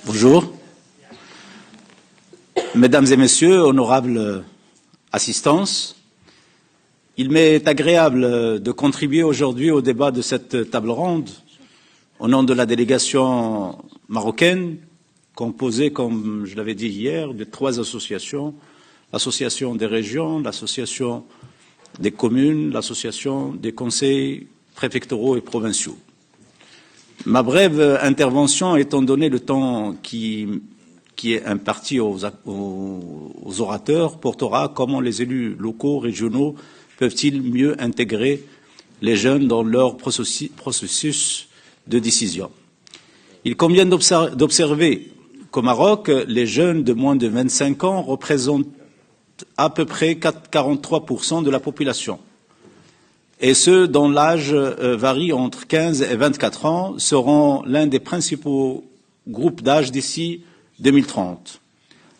Bonjour. Mesdames et Messieurs, honorables assistances, il m'est agréable de contribuer aujourd'hui au débat de cette table ronde au nom de la délégation marocaine, composée, comme je l'avais dit hier, de 3 associations, l'association des régions, l'association des communes, l'association des conseils préfectoraux et provinciaux. Ma brève intervention, étant donné le temps qui est imparti aux orateurs, portera comment les élus locaux, régionaux peuvent-ils mieux intégrer les jeunes dans leur processus de décision. Il convient d'observer qu'au Maroc, les jeunes de moins de 25 ans représentent à peu près 43% de la population. Et ceux dont l'âge varie entre 15 et 24 ans seront l'un des principaux groupes d'âge d'ici 2030.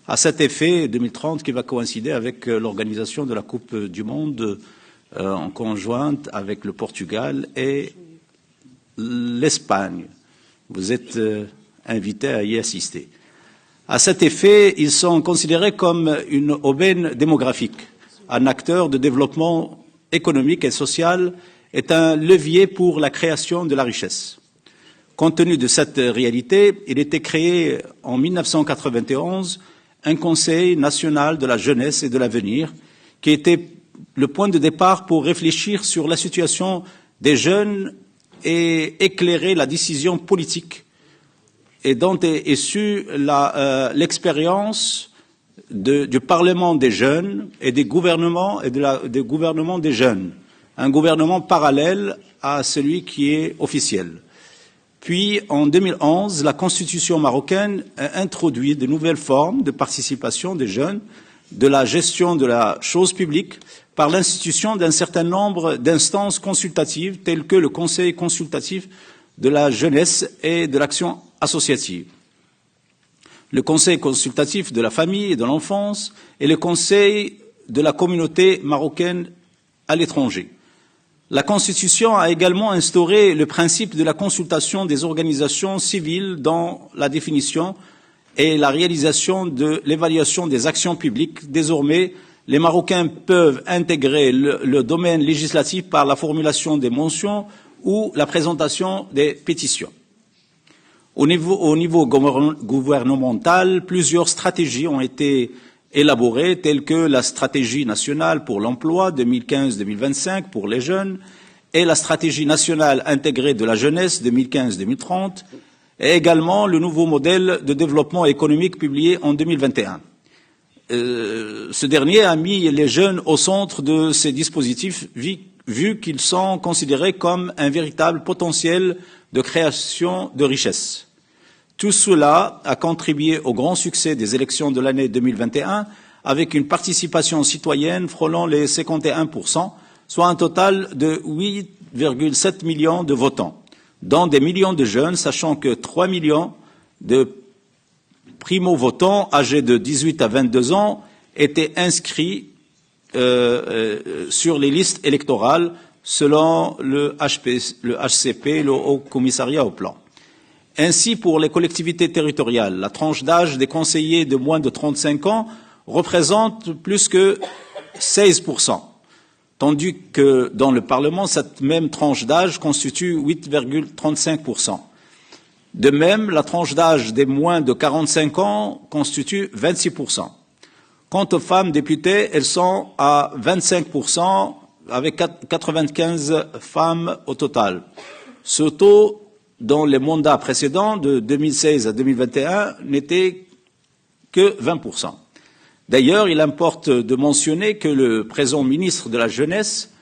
À cet effet, 2030 qui va coïncider avec l'organisation de la Coupe du Monde en conjointe avec le Portugal et l'Espagne. Vous êtes invités à y assister. À cet effet, ils sont considérés comme une aubaine démographique, un acteur de développement économique et social est un levier pour la création de la richesse. Compte tenu de cette réalité, il était créé en 1991 un Conseil national de la jeunesse et de l'avenir qui était le point de départ pour réfléchir sur la situation des jeunes et éclairer la décision politique et dont est issue l'expérience du Parlement des jeunes et des gouvernements des gouvernements des jeunes, un gouvernement parallèle à celui qui est officiel. Puis, en 2011, la Constitution marocaine a introduit de nouvelles formes de participation des jeunes, de la gestion de la chose publique, par l'institution d'un certain nombre d'instances consultatives, telles que le Conseil consultatif de la jeunesse et de l'action associative, le Conseil consultatif de la famille et de l'enfance et le Conseil de la communauté marocaine à l'étranger. La Constitution a également instauré le principe de la consultation des organisations civiles dans la définition et la réalisation de l'évaluation des actions publiques. Désormais, les Marocains peuvent intégrer le domaine législatif par la formulation des motions ou la présentation des pétitions. Au niveau gouvernemental, plusieurs stratégies ont été élaborées, telles que la stratégie nationale pour l'emploi 2015-2025 pour les jeunes et la stratégie nationale intégrée de la jeunesse 2015-2030 et également le nouveau modèle de développement économique publié en 2021. Ce dernier a mis les jeunes au centre de ces dispositifs vu qu'ils sont considérés comme un véritable potentiel de création de richesses. Tout cela a contribué au grand succès des élections de l'année 2021 avec une participation citoyenne frôlant les 51%, soit un total de 8,7 millions de votants, dont des millions de jeunes, sachant que 3 millions de primo-votants âgés de 18 à 22 ans étaient inscrits sur les listes électorales selon le HCP, le Haut Commissariat au Plan. Ainsi, pour les collectivités territoriales, la tranche d'âge des conseillers de moins de 35 ans représente plus que 16%, tandis que dans le Parlement, cette même tranche d'âge constitue 8,35%. De même, la tranche d'âge des moins de 45 ans constitue 26%. Quant aux femmes députées, elles sont à 25%, avec 95 femmes au total. Ce taux, dans les mandats précédents, de 2016 à 2021, n'était que 20%. D'ailleurs, il importe de mentionner que le présent ministre de la Jeunesse,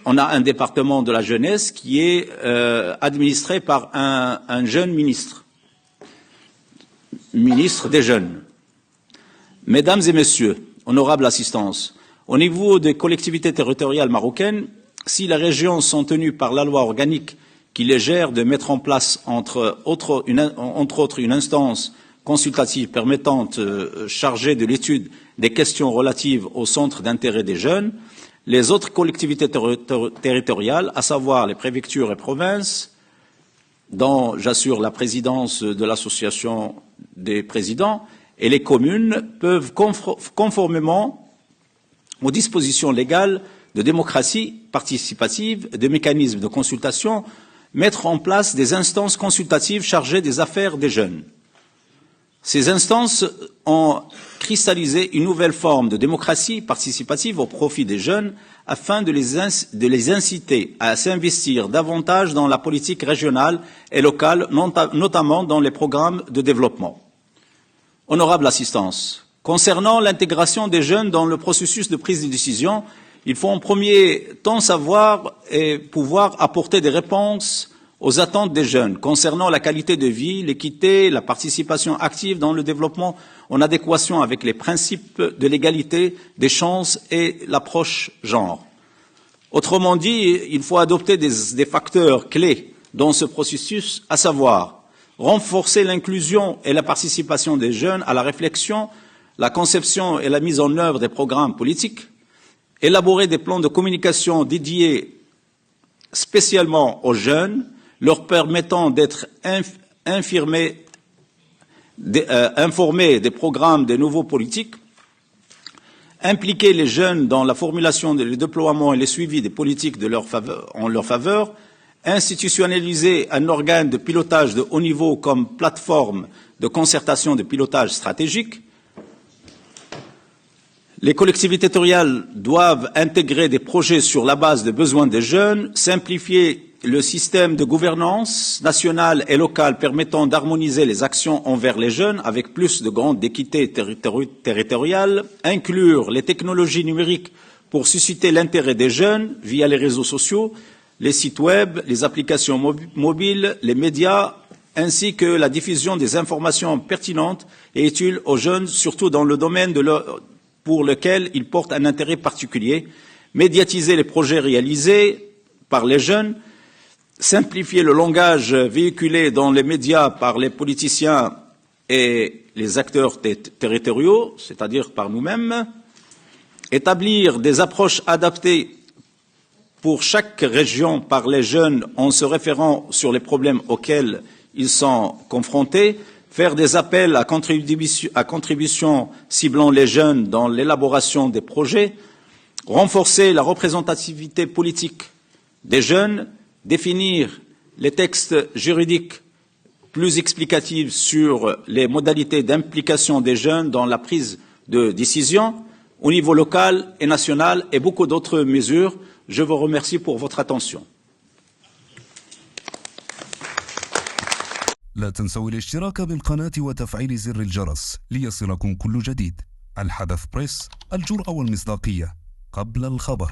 on a un département de la jeunesse qui est administré par un jeune ministre des jeunes. Mesdames et Messieurs, honorables assistance, au niveau des collectivités territoriales marocaines, si les régions sont tenues par la loi organique qui les gère de mettre en place, entre autres, une instance consultative permettant chargée de l'étude des questions relatives au centre d'intérêt des jeunes, les autres collectivités territoriales, à savoir les préfectures et provinces, dont j'assure la présidence de l'association des présidents, et les communes peuvent, conformément aux dispositions légales de démocratie participative et de mécanismes de consultation, mettre en place des instances consultatives chargées des affaires des jeunes. Ces instances ont cristallisé une nouvelle forme de démocratie participative au profit des jeunes afin de les inciter à s'investir davantage dans la politique régionale et locale, notamment dans les programmes de développement. Honorable assistance, concernant l'intégration des jeunes dans le processus de prise de décision, il faut en premier temps savoir et pouvoir apporter des réponses aux attentes des jeunes concernant la qualité de vie, l'équité, la participation active dans le développement en adéquation avec les principes de l'égalité des chances et l'approche genre. Autrement dit, il faut adopter des facteurs clés dans ce processus, à savoir renforcer l'inclusion et la participation des jeunes à la réflexion, la conception et la mise en œuvre des programmes politiques, élaborer des plans de communication dédiés spécialement aux jeunes, leur permettant d'être informés des programmes des nouveaux politiques, impliquer les jeunes dans la formulation, le déploiement et le suivi des politiques en leur faveur, institutionnaliser un organe de pilotage de haut niveau comme plateforme de concertation de pilotage stratégique. Les collectivités territoriales doivent intégrer des projets sur la base des besoins des jeunes, simplifier le système de gouvernance nationale et locale permettant d'harmoniser les actions envers les jeunes avec plus de grande équité territoriale, inclure les technologies numériques pour susciter l'intérêt des jeunes via les réseaux sociaux, les sites web, les applications mobiles, les médias, ainsi que la diffusion des informations pertinentes et utiles aux jeunes, surtout dans le domaine pour lequel ils portent un intérêt particulier, médiatiser les projets réalisés par les jeunes, simplifier le langage véhiculé dans les médias par les politiciens et les acteurs territoriaux, c'est-à-dire par nous-mêmes, établir des approches adaptées pour chaque région par les jeunes en se référant sur les problèmes auxquels ils sont confrontés, faire des appels à contribution ciblant les jeunes dans l'élaboration des projets, renforcer la représentativité politique des jeunes, définir les textes juridiques plus explicatifs sur les modalités d'implication des jeunes dans la prise de décision au niveau local et national et beaucoup d'autres mesures. Je vous remercie pour votre attention. لا تنسوا الاشتراك بالقناة وتفعيل زر الجرس ليصلكم كل جديد. الحدث بريس، الجرأة والمصداقية قبل الخبر.